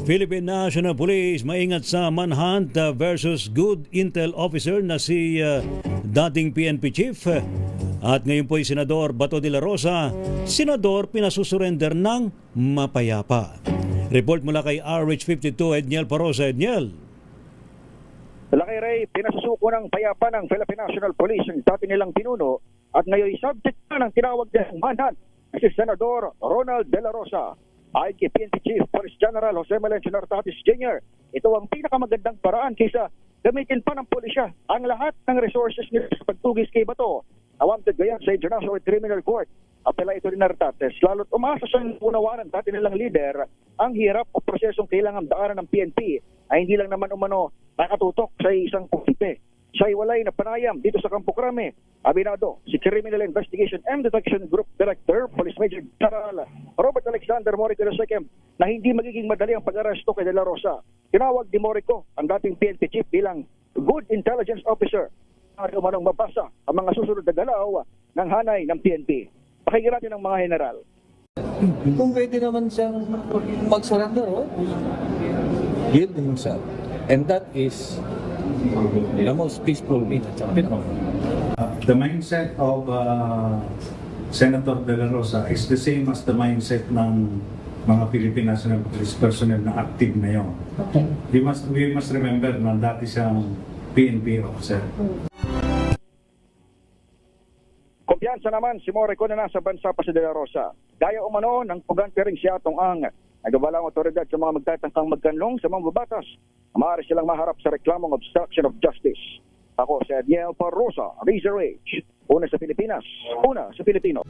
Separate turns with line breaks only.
Philippine National Police maingat sa manhunt versus good intel officer na si dating PNP chief. At ngayon po ay Senador Bato de la Rosa, Senador pinasusurrender ng mapayapa. Report mula kay RH52, Edniel Parosa. Edniel.
Malaki Ray, pinasusuko ng payapa ng Philippine National Police ang dati nilang pinuno at ngayon subject na ng tinawag ng manhunt si Senador Ronald de la Rosa. Ay kay PNP Chief Police General Jose Melencio Nartatis Jr. Ito ang pinakamagandang paraan kaysa gamitin pa ng pulisya ang lahat ng resources nila sa pagtugis kay Bato. Awamted gayon sa International Criminal Court. Apela ito ni Nartatis, lalo't umasa sa unawanan dati nilang leader ang hirap o prosesong kailangan daanan ng PNP ay hindi lang naman umano nakatutok sa isang komite. Siya ay walay na panayam dito sa Campo Crame. Abinado, si Criminal Investigation and Detection Group Director, Police Major General Robert Alexander Morico II, na hindi magiging madali ang pag-aresto kay De La Rosa. Tinawag ni Morico ang dating PNP chief bilang good intelligence officer. Ayaw manong mabasa ang mga susunod na galaw ng hanay ng PNP. Pakinggan natin ang mga general.
Kung pwede naman siyang mag-surrender, yield himself. And that is the most peaceful means.
The mindset of Senator De La Rosa is the same as the mindset ng mga Philippine National Police personnel na active ngayon.
Okay.
We must remember na dati siyang PNP officer.
Kumpiyansa naman si Morico na nasa bansa pa si De La Rosa. Gaya umano ng pugante rin siya atong ang nagabalang otoridad sa mga magtatangkang magkanlong sa mga babatas. Maaari silang maharap sa reklamong obstruction of justice. Ako si Edniel Parosa, Razor Age. Una sa Pilipinas, una sa Pilipino.